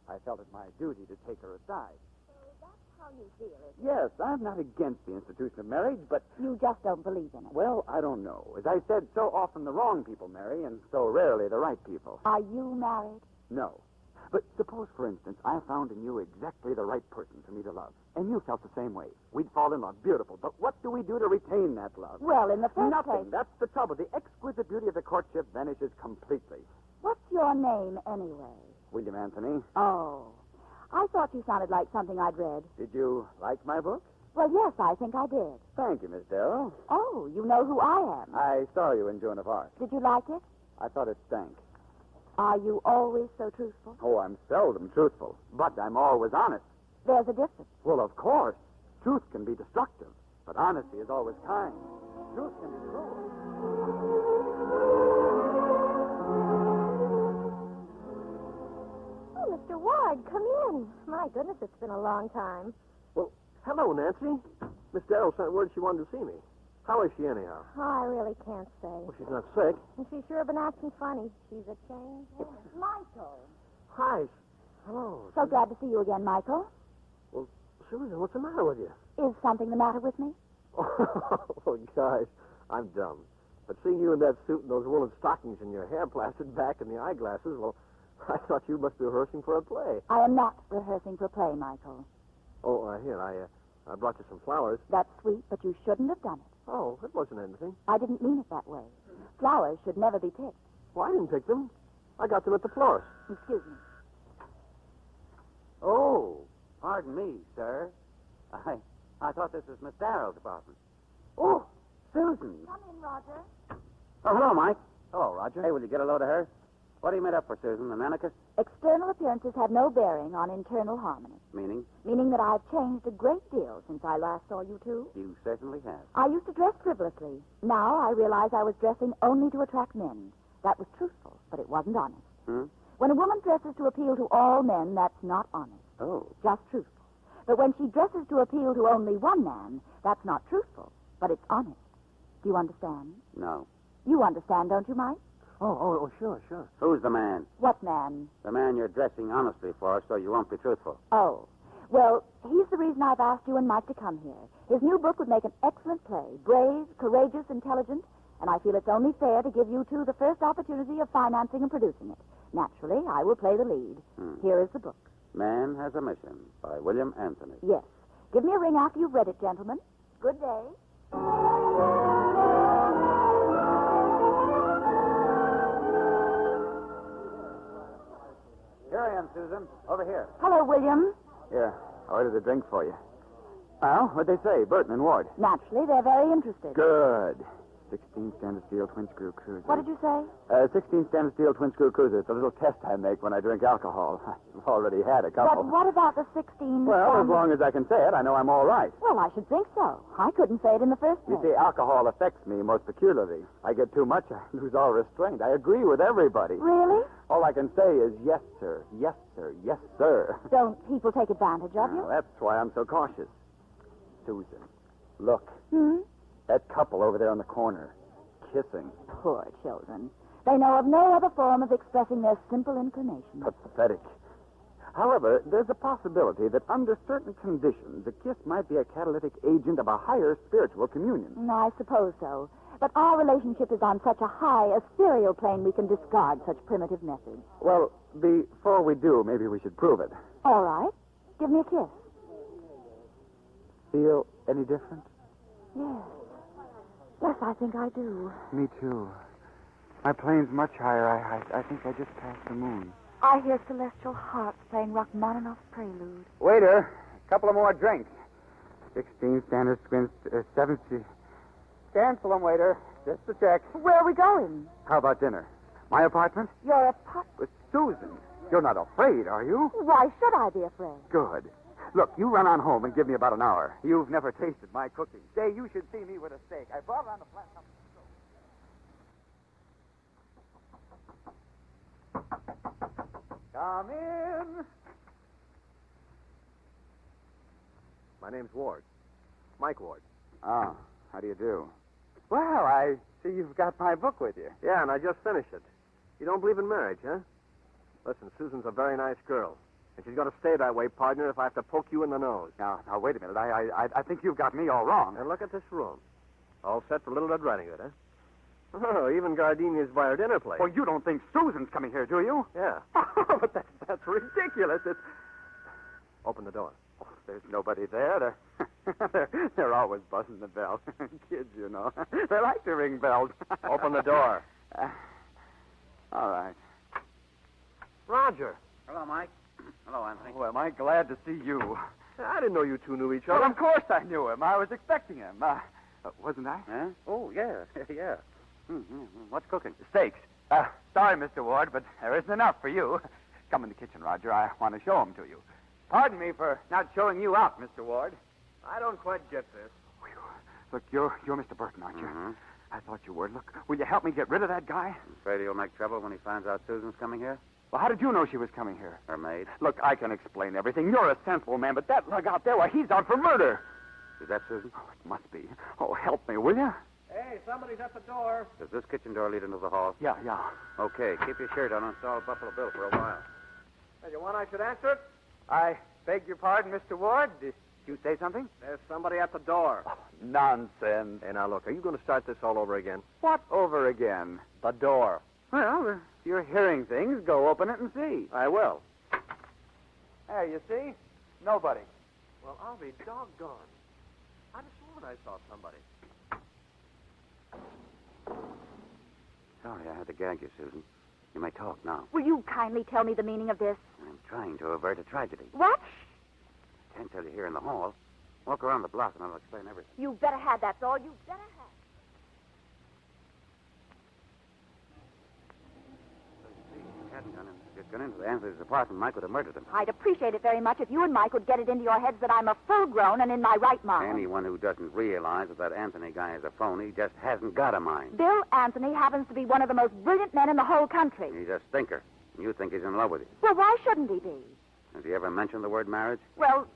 I felt it my duty to take her aside. So that's how you feel, is it? Yes, I'm not against the institution of marriage, but... You just don't believe in it. Well, I don't know. As I said, so often the wrong people marry, and so rarely the right people. Are you married? No. But suppose, for instance, I found in you exactly the right person for me to love. And you felt the same way. We'd fall in love. Beautiful. But what do we do to retain that love? Well, in the first Nothing. place... That's the trouble. The exquisite beauty of the courtship vanishes completely. What's your name, anyway? William Anthony, Oh. I thought you sounded like something I'd read. did you like my book? Well, yes, I think I did. Thank you, Miss Darell. Oh, you know who I am. I saw you in Joan of Arc. Did you like it? I thought it stank. Are you always so truthful? Oh, I'm seldom truthful, but I'm always honest. There's a difference. Well, of course. Truth can be destructive, but honesty is always kind. Truth can be cruel. Oh, Mr. Ward, come in. My goodness, it's been a long time. Well, hello, Nancy. Miss Darrell sent word she wanted to see me. How is she, anyhow? Oh, I really can't say. Well, she's not sick. And she's sure been acting funny. She's a change. Michael. Hi. Hello. So glad to see you again, Michael. Well, Susan, what's the matter with you? Is something the matter with me? Oh, gosh, I'm dumb. But seeing you in that suit and those woolen stockings and your hair plastered back and the eyeglasses, well, I thought you must be rehearsing for a play. I am not rehearsing for play, Michael. Oh, here, I brought you some flowers. That's sweet, but you shouldn't have done it. Oh, it wasn't anything. I didn't mean it that way. Flowers should never be picked. Well, I didn't pick them. I got them at the florist. Excuse me. Oh, pardon me, sir. I thought this was Miss Darrell's apartment. Oh, Susan. Come in, Roger. Oh, hello, Mike. Hello, Roger. Hey, will you get a load of her? What are you made up for, Susan? An anarchist? External appearances have no bearing on internal harmony. Meaning? Meaning that I've changed a great deal since I last saw you two. You certainly have. I used to dress frivolously. Now I realize I was dressing only to attract men. That was truthful, but it wasn't honest. Hmm? When a woman dresses to appeal to all men, that's not honest. Oh. Just truthful. But when she dresses to appeal to only one man, that's not truthful, but it's honest. Do you understand? No. You understand, don't you, Mike? Oh, sure. Who's the man? What man? The man you're dressing honestly for, so you won't be truthful. Oh. Well, he's the reason I've asked you and Mike to come here. His new book would make an excellent play. Brave, courageous, intelligent, and I feel it's only fair to give you two the first opportunity of financing and producing it. Naturally, I will play the lead. Here is the book. Man Has a Mission by William Anthony. Yes. Give me a ring after you've read it, gentlemen. Good day. Here I am, Susan. Over here. Hello, William. Here, I ordered a drink for you. Well, what'd they say, Burton and Ward? Naturally, they're very interested. Good. 16 stainless steel twin-screw cruiser. What did you say? 16 stainless steel twin-screw cruiser. It's a little test I make when I drink alcohol. I've already had a couple. But what about the 16? Well, as long as I can say it, I know I'm all right. Well, I should think so. I couldn't say it in the first place. You see, alcohol affects me most peculiarly. I get too much, I lose all restraint. I agree with everybody. Really? All I can say is yes, sir, yes, sir, yes, sir. Don't people take advantage of you? Well, that's why I'm so cautious. Susan, look. Hmm? That couple over there in the corner. Kissing. Poor children. They know of no other form of expressing their simple inclination. Pathetic. However, there's a possibility that under certain conditions, a kiss might be a catalytic agent of a higher spiritual communion. I suppose so. But our relationship is on such a high, ethereal plane we can discard such primitive methods. Well, before we do, maybe we should prove it. All right. Give me a kiss. Feel any different? Yes. Yes, I think I do. Me too. My plane's much higher. I think I just passed the moon. I hear celestial harps playing Rachmaninoff's prelude. Waiter, a couple of more drinks. 16 standard squints, 70. Cancel them, waiter. Just a check. Where are we going? How about dinner? My apartment? Your apartment? With Susan. You're not afraid, are you? Why should I be afraid? Good. Look, you run on home and give me about an hour. You've never tasted my cooking. Say, you should see me with a steak. I brought it on the flat top. Come in. My name's Ward. Mike Ward. Oh, how do you do? Well, I see you've got my book with you. Yeah, and I just finished it. You don't believe in marriage, huh? Listen, Susan's a very nice girl. And she's going to stay that way, partner, if I have to poke you in the nose. Now, wait a minute. I think you've got me all wrong. And look at this room. All set for Little Red Riding Hood, huh? Oh, even gardenias by our dinner plate. Well, you don't think Susan's coming here, do you? Yeah. But that's ridiculous. Open the door. Oh, there's nobody there. They're always buzzing the bell. Kids, you know. They like to ring bells. Open the door. All right. Roger. Hello, Mike. Hello, Anthony. Oh, am I glad to see you. I didn't know you two knew each Well, other. of course I knew him. I was expecting him. Wasn't I? Huh? Oh, yeah. Yeah. What's cooking? Steaks. Sorry, Mr. Ward, but there isn't enough for you. Come in the kitchen, Roger. I want to show them to you. Pardon me for not showing you out, Mr. Ward. I don't quite get this. Look, you're Mr. Burton, aren't you? Mm-hmm. I thought you were. Look, will you help me get rid of that guy? I'm afraid he'll make trouble when he finds out Susan's coming here. Well, how did you know she was coming here? Her maid. Look, I can explain everything. You're a sensible man, but that lug out there, well, he's out for murder. Is that Susan? Oh, it must be. Oh, help me, will you? Hey, somebody's at the door. Does this kitchen door lead into the hall? Yeah. Okay, keep your shirt on and stall Buffalo Bill for a while. Hey, you want I should answer it? I beg your pardon, Mr. Ward. Did you say something? There's somebody at the door. Oh, nonsense. Hey, now look, are you going to start this all over again? What over again? The door. Well, if you're hearing things, go open it and see. I will. There, you see? Nobody. Well, I'll be doggone. I just sworn I saw somebody. Sorry I had to gag you, Susan. You may talk now. Will you kindly tell me the meaning of this? I'm trying to avert a tragedy. What? Can't tell you here in the hall. Walk around the block and I'll explain everything. You better have, that's all. You better have. Just gone into Anthony's apartment, Mike would have murdered him. I'd appreciate it very much if you and Mike would get it into your heads that I'm a full-grown and in my right mind. Anyone who doesn't realize that Anthony guy is a phony just hasn't got a mind. Bill Anthony happens to be one of the most brilliant men in the whole country. He's a stinker. You think he's in love with you. Well, why shouldn't he be? Has he ever mentioned the word marriage? Well,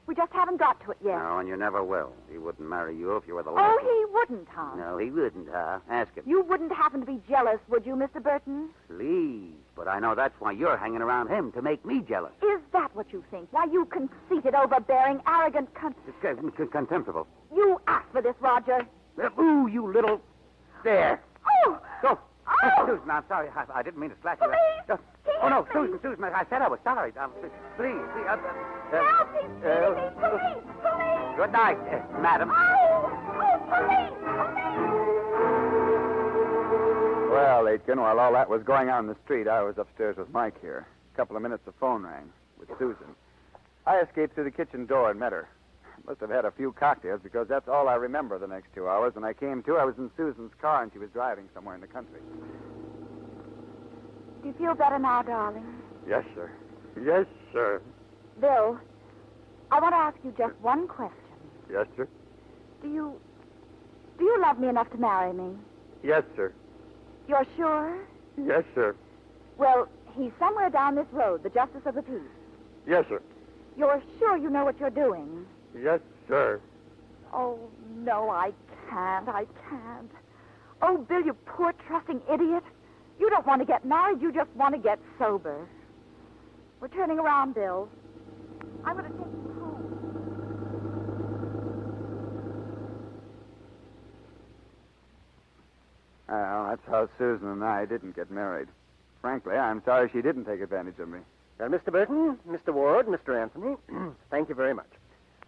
we just haven't got to it yet. No, and you never will. He wouldn't marry you if you were the Oh, last. he wouldn't, huh? No, he wouldn't, huh? Ask him. You wouldn't happen to be jealous, would you, Mr. Burton? Please. But I know that's why you're hanging around him, to make me jealous. Is that what you think? Why, you conceited, overbearing, arrogant Contemptible. You asked for this, Roger. Ooh, you little... There. Oh! Go. Oh! Susan, I'm sorry. I didn't mean to slash you. Please! Oh, no, Susan, I said I was sorry. Please. Help! He's beating me! Police! Police! Good night, madam. Oh, police! Well, Aiken, while all that was going on in the street, I was upstairs with Mike here. A couple of minutes, the phone rang with Susan. I escaped through the kitchen door and met her. Must have had a few cocktails because that's all I remember the next 2 hours. When I came to, I was in Susan's car and she was driving somewhere in the country. Do you feel better now, darling? Yes, sir. Yes, sir. Bill, I want to ask you just one question. Yes, sir. Do you love me enough to marry me? Yes, sir. You're sure? Yes, sir. Well, he's somewhere down this road, the Justice of the Peace. Yes, sir. You're sure you know what you're doing? Yes, sir. Oh, no, I can't. Oh, Bill, you poor, trusting idiot. You don't want to get married. You just want to get sober. We're turning around, Bill. I'm going to take you home. Well, that's how Susan and I didn't get married. Frankly, I'm sorry she didn't take advantage of me. Well, Mr. Burton, Mr. Ward, Mr. Anthony, thank you very much.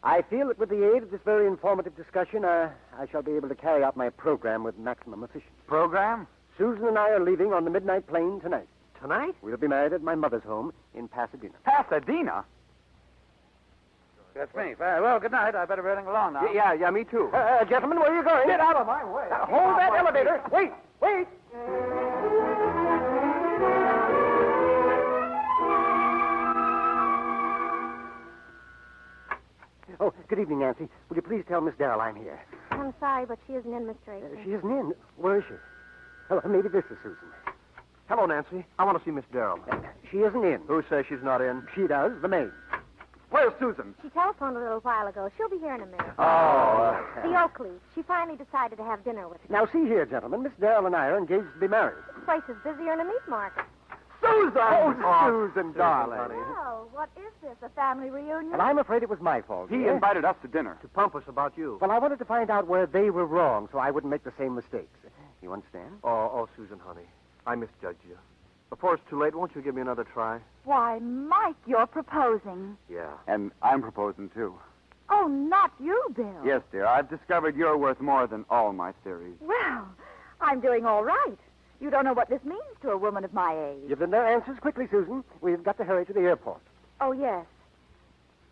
I feel that with the aid of this very informative discussion, I shall be able to carry out my program with maximum efficiency. Program? Susan and I are leaving on the midnight plane tonight. Tonight? We'll be married at my mother's home in Pasadena. Pasadena? That's me. Well, good night. I better be running along now. Yeah, me too. Gentlemen, where are you going? Get out of my way. Hold that elevator. Wait. Oh, good evening, Nancy. Will you please tell Miss Darell I'm here? I'm sorry, but she isn't in, Mr. Aiken. She isn't in. Where is she? Oh, maybe this is Susan. Hello, Nancy. I want to see Miss Darell. She isn't in. Who says she's not in? She does, the maid. Where's Susan? She telephoned a little while ago. She'll be here in a minute. Oh. The Oakleys. She finally decided to have dinner with me. Now, see here, gentlemen. Miss Darell and I are engaged to be married. The place is busier than a meat market. Susan! Oh, Susan, darling. Well, what is this, a family reunion? And I'm afraid it was my fault. He dear. invited us to dinner. To pump us about you. Well, I wanted to find out where they were wrong so I wouldn't make the same mistakes. You understand? Oh, Susan, honey. I misjudged you. Before it's too late, won't you give me another try? Why, Mike, you're proposing. Yeah. And I'm proposing, too. Oh, not you, Bill. Yes, dear. I've discovered you're worth more than all my theories. Well, I'm doing all right. You don't know what this means to a woman of my age. Give them their answers quickly, Susan. We've got to hurry to the airport. Oh, yes.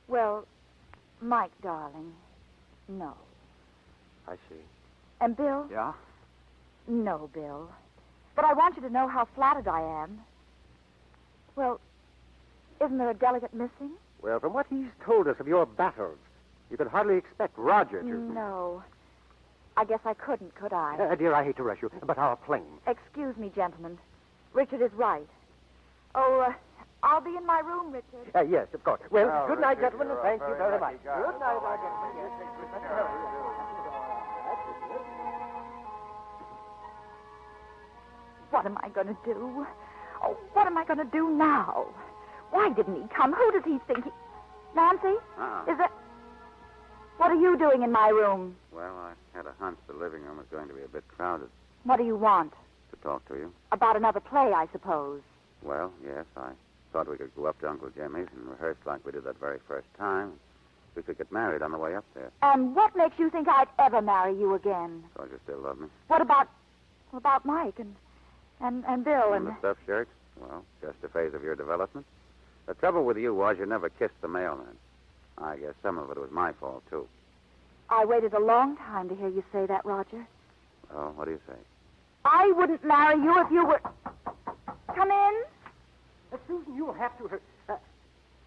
Well, Mike, darling, no. I see. And Bill? Yeah? No, Bill. But I want you to know how flattered I am. Well, isn't there a delegate missing? Well, from what he's told us of your battles, you could hardly expect Roger to... No. I guess I couldn't, could I? Dear, I hate to rush you, but our plane. Excuse me, gentlemen. Richard is right. Oh, I'll be in my room, Richard. Yes, of course. Well, Oh, good night, Richard, gentlemen, and you're thank a you very very much. lucky guy. Good night, our gentlemen. Yes, let's hurry. What am I going to do? Oh, what am I going to do now? Why didn't he come? Who does he think he... Nancy? Is it... What are you doing in my room? Well, I had a hunch the living room was going to be a bit crowded. What do you want? To talk to you. About another play, I suppose. Well, yes, I thought we could go up to Uncle Jimmy's and rehearse like we did that very first time. We could get married on the way up there. And what makes you think I'd ever marry you again? So you still love me? What about Mike and Bill and... The stuffed shirt? Well, just a phase of your development. The trouble with you was you never kissed the mailman. I guess some of it was my fault, too. I waited a long time to hear you say that, Roger. Oh, what do you say? I wouldn't marry you if you were... Come in. you'll have to...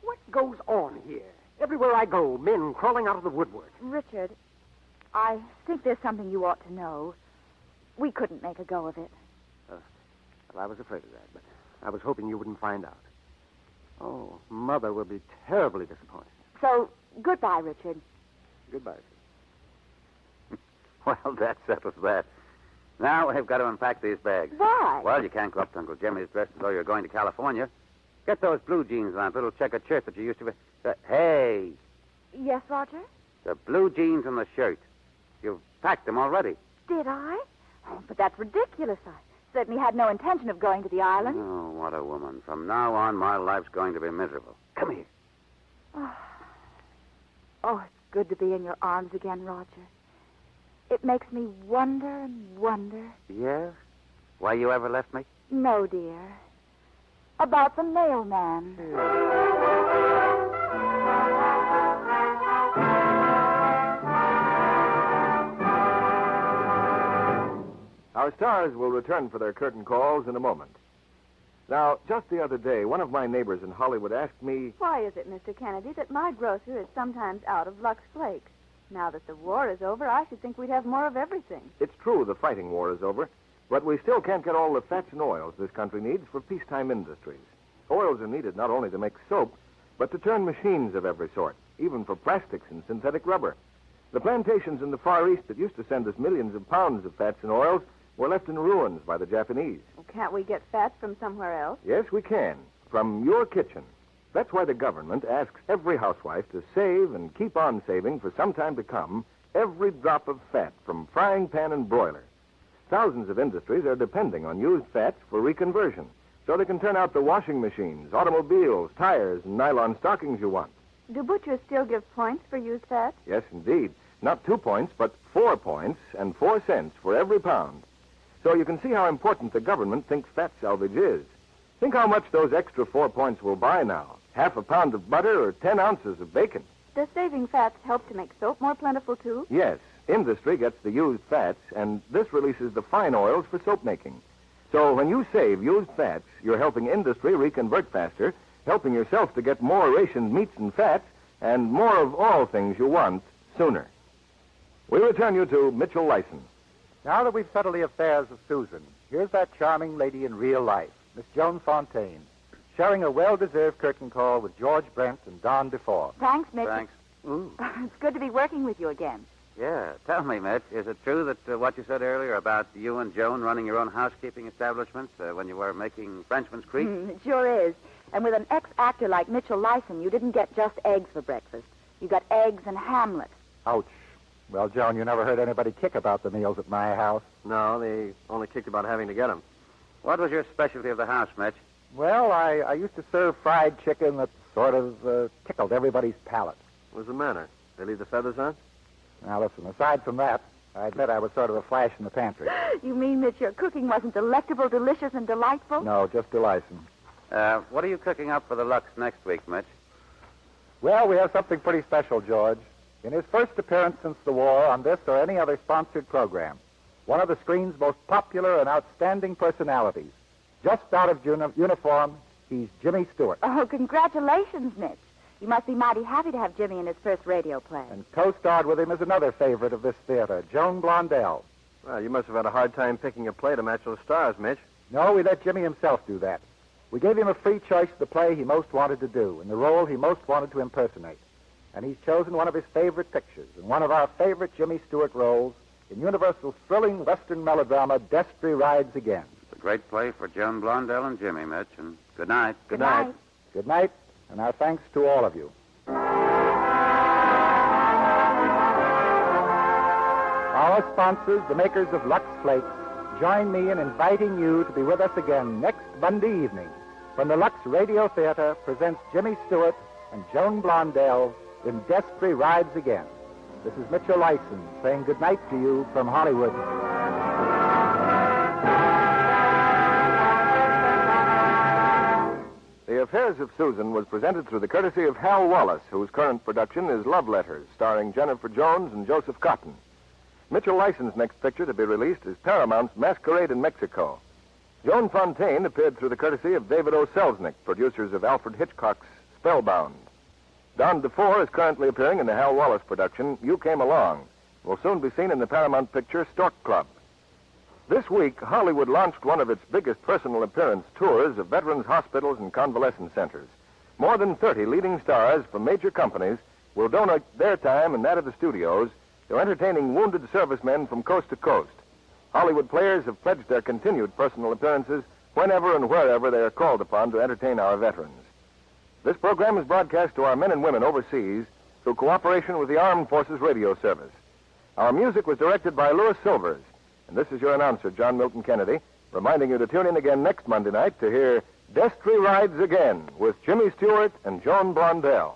what goes on here? Everywhere I go, men crawling out of the woodwork. Richard, I think there's something you ought to know. We couldn't make a go of it. Well, I was afraid of that, but I was hoping you wouldn't find out. Oh, Mother will be terribly disappointed. So, goodbye, Richard. Goodbye. Well, that settles that. Now we've got to unpack these bags. Why? Well, you can't go up to Uncle Jimmy's dressed as though you're going to California. Get those blue jeans on, little checkered shirt that you used to wear. Hey, Yes, Roger? the blue jeans and the shirt. You've packed them already. Did I? Oh, but that's ridiculous. I certainly had no intention of going to the island. Oh, what a woman. From now on, my life's going to be miserable. Come here. Oh, it's good to be in your arms again, Roger. It makes me wonder and wonder. Yeah? Why you ever left me? No, dear. About the mailman. Our stars will return for their curtain calls in a moment. Now, just the other day, one of my neighbors in Hollywood asked me... Why is it, Mr. Kennedy, that my grocer is sometimes out of Lux Flakes? Now that the war is over, I should think we'd have more of everything. It's true the fighting war is over, but we still can't get all the fats and oils this country needs for peacetime industries. Oils are needed not only to make soap, but to turn machines of every sort, even for plastics and synthetic rubber. The plantations in the Far East that used to send us millions of pounds of fats and oils were left in ruins by the Japanese. Well, can't we get fats from somewhere else? Yes, we can. From your kitchen. That's why the government asks every housewife to save and keep on saving for some time to come every drop of fat from frying pan and broiler. Thousands of industries are depending on used fats for reconversion, so they can turn out the washing machines, automobiles, tires, and nylon stockings you want. Do butchers still give points for used fats? Yes, indeed. Not 2 points, but 4 points and 4 cents for every pound. So you can see how important the government thinks fat salvage is. Think how much those extra 4 points will buy now. Half a pound of butter or 10 ounces of bacon. Does saving fats help to make soap more plentiful, too? Yes. Industry gets the used fats, and this releases the fine oils for soap making. So when you save used fats, you're helping industry reconvert faster, helping yourself to get more rationed meats and fats, and more of all things you want sooner. We return you to Mitchell Lyson. Now that we've settled the affairs of Susan, here's that charming lady in real life, Miss Joan Fontaine, sharing a well-deserved curtain call with George Brent and Don DeFore. Thanks, Mitch. Thanks. Ooh. It's good to be working with you again. Yeah. Tell me, Mitch, is it true that what you said earlier about you and Joan running your own housekeeping establishment when you were making Frenchman's Creek? It sure is. And with an ex-actor like Mitchell Lyson, you didn't get just eggs for breakfast. You got eggs and Hamlet. Ouch. Well, Joan, you never heard anybody kick about the meals at my house. No, they only kicked about having to get them. What was your specialty of the house, Mitch? Well, I used to serve fried chicken that sort of tickled everybody's palate. What's the matter? They leave the feathers on? Now, listen, aside from that, I admit I was sort of a flash in the pantry. You mean that your cooking wasn't delectable, delicious, and delightful? No, just delightful. What are you cooking up for the Lux next week, Mitch? Well, we have something pretty special, George. In his first appearance since the war on this or any other sponsored program, one of the screen's most popular and outstanding personalities, just out of uniform, he's Jimmy Stewart. Oh, congratulations, Mitch. You must be mighty happy to have Jimmy in his first radio play. And co-starred with him is another favorite of this theater, Joan Blondell. Well, you must have had a hard time picking a play to match those stars, Mitch. No, we let Jimmy himself do that. We gave him a free choice of the play he most wanted to do and the role he most wanted to impersonate. And he's chosen one of his favorite pictures and one of our favorite Jimmy Stewart roles in Universal's thrilling Western melodrama, Destry Rides Again. It's a great play for Joan Blondell and Jimmy, Mitch. And good night. Good night. Good night, and our thanks to all of you. Our sponsors, the makers of Lux Flakes, join me in inviting you to be with us again next Monday evening when the Lux Radio Theater presents Jimmy Stewart and Joan Blondell in Destry Rides Again. This is Mitchell Lyson saying good night to you from Hollywood. The Affairs of Susan was presented through the courtesy of Hal Wallace, whose current production is Love Letters, starring Jennifer Jones and Joseph Cotton. Mitchell Lyson's next picture to be released is Paramount's Masquerade in Mexico. Joan Fontaine appeared through the courtesy of David O. Selznick, producers of Alfred Hitchcock's Spellbound. Don DeFore is currently appearing in the Hal Wallace production, You Came Along. Will soon be seen in the Paramount picture Stork Club. This week, Hollywood launched one of its biggest personal appearance tours of veterans' hospitals and convalescent centers. More than 30 leading stars from major companies will donate their time and that of the studios to entertaining wounded servicemen from coast to coast. Hollywood players have pledged their continued personal appearances whenever and wherever they are called upon to entertain our veterans. This program is broadcast to our men and women overseas through cooperation with the Armed Forces Radio Service. Our music was directed by Louis Silvers. And this is your announcer, John Milton Kennedy, reminding you to tune in again next Monday night to hear Destry Rides Again with Jimmy Stewart and Joan Blondell.